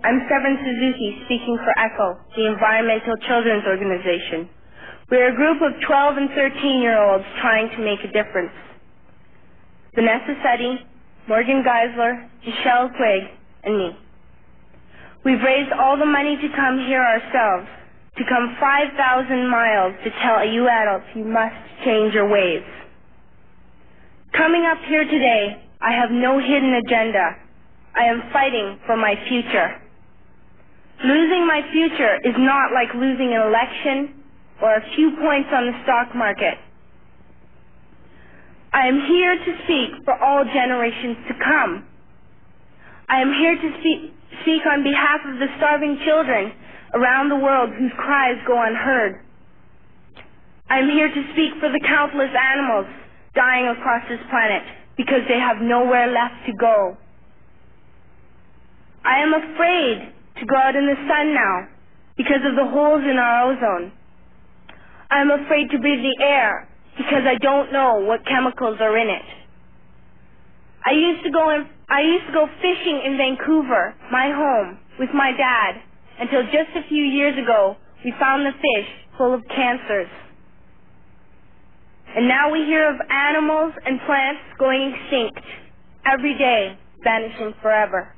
I'm Seven Suzuki, speaking for ECHO, the Environmental Children's Organization. We're a group of 12 and 13-year-olds trying to make a difference. Vanessa Suddy, Morgan Geisler, Giselle Quigg, and me. We've raised all the money to come here ourselves, to come 5,000 miles to tell you adults you must change your ways. Coming up here today, I have no hidden agenda. I am fighting for my future. Losing my future is not like losing an election or a few points on the stock market. I am here to speak for all generations to come. I am here to speak on behalf of the starving children around the world whose cries go unheard. I am here to speak for the countless animals dying across this planet because they have nowhere left to go. I am afraid to go out in the sun now because of the holes in our ozone. I am afraid to breathe the air because I don't know what chemicals are in it. I used to go fishing in Vancouver, my home, with my dad, until just a few years ago we found the fish full of cancers. And now we hear of animals and plants going extinct every day, vanishing forever.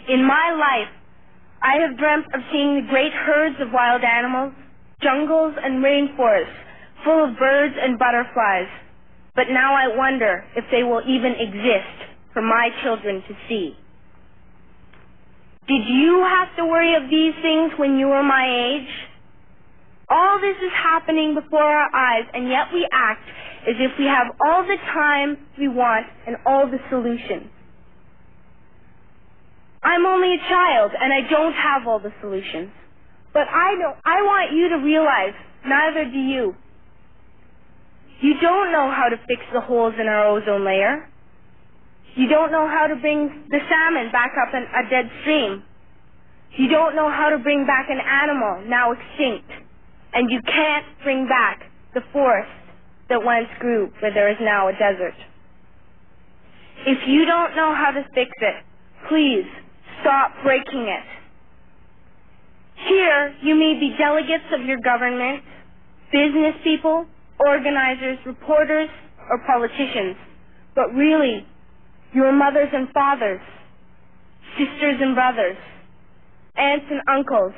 In my life, I have dreamt of seeing the great herds of wild animals, jungles and rainforests full of birds and butterflies. But now I wonder if they will even exist for my children to see. Did you have to worry of these things when you were my age? All this is happening before our eyes, and yet we act as if we have all the time we want and all the solutions. I'm only a child, and I don't have all the solutions. But I want you to realize, neither do you. You don't know how to fix the holes in our ozone layer. You don't know how to bring the salmon back up in a dead stream. You don't know how to bring back an animal now extinct. And you can't bring back the forest that once grew where there is now a desert. If you don't know how to fix it, please stop breaking it. Here, you may be delegates of your government, business people, organizers, reporters, or politicians, but really, your mothers and fathers, sisters and brothers, aunts and uncles,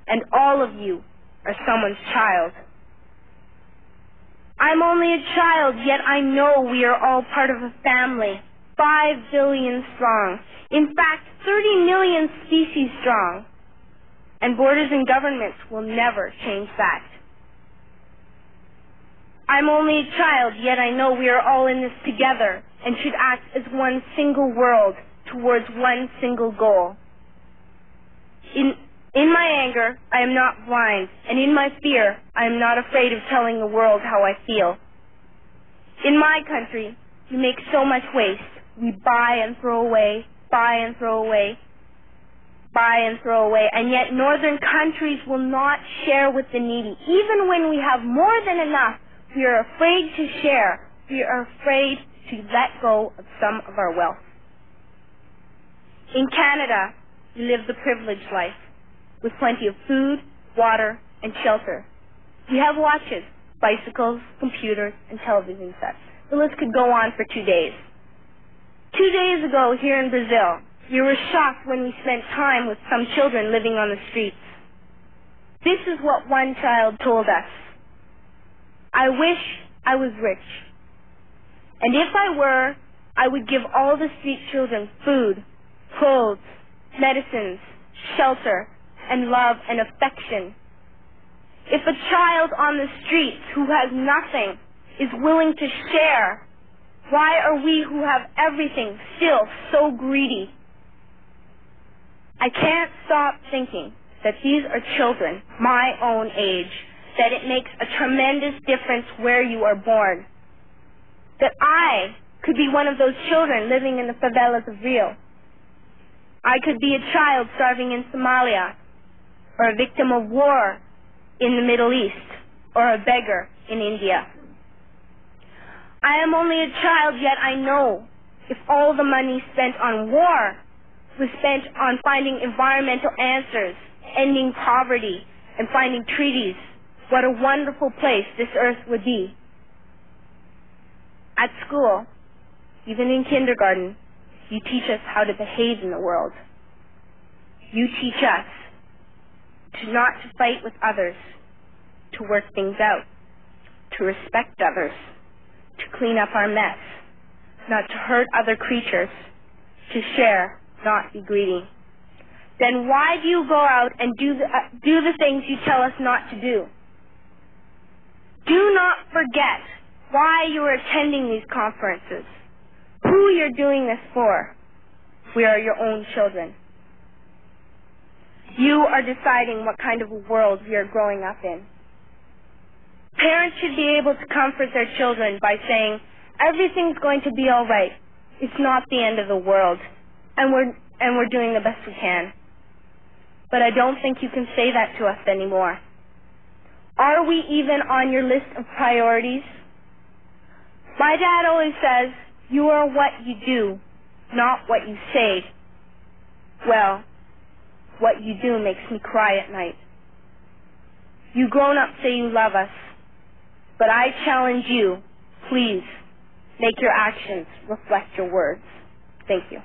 and all of you are someone's child. I'm only a child, yet I know we are all part of a family, 5 billion strong. In fact, 30 million species strong. And borders and governments will never change that. I'm only a child, yet I know we are all in this together and should act as one single world towards one single goal. In my anger, I am not blind, and in my fear, I am not afraid of telling the world how I feel. In my country, we make so much waste. We buy and throw away, buy and throw away, buy and throw away, and yet northern countries will not share with the needy. Even when we have more than enough, we are afraid to share. We are afraid to let go of some of our wealth. In Canada, we live the privileged life, with plenty of food, water, and shelter. We have watches, bicycles, computers, and television sets. The list could go on for 2 days. 2 days ago, here in Brazil, we were shocked when we spent time with some children living on the streets. This is what one child told us. I wish I was rich. And if I were, I would give all the street children food, clothes, medicines, shelter, and love and affection. If a child on the streets who has nothing is willing to share, why are we who have everything still so greedy? I can't stop thinking that these are children my own age, that it makes a tremendous difference where you are born. That I could be one of those children living in the favelas of Rio. I could be a child starving in Somalia, or a victim of war in the Middle East, or a beggar in India. I am only a child, yet I know if all the money spent on war was spent on finding environmental answers, ending poverty, and finding treaties, what a wonderful place this earth would be. At school, even in kindergarten, you teach us how to behave in the world. You teach us to not to fight with others, to work things out, to respect others, to clean up our mess, not to hurt other creatures, to share, not be greedy. Then why do you go out and do the things you tell us not to do? Do not forget why you are attending these conferences, who you're doing this for. We are your own children. You are deciding what kind of a world we are growing up in. Parents should be able to comfort their children by saying, everything's going to be all right. It's not the end of the world, and we're doing the best we can. But I don't think you can say that to us anymore. Are we even on your list of priorities? My dad always says, you are what you do, not what you say. Well, what you do makes me cry at night. You grown-ups say you love us, but I challenge you, please, make your actions reflect your words. Thank you.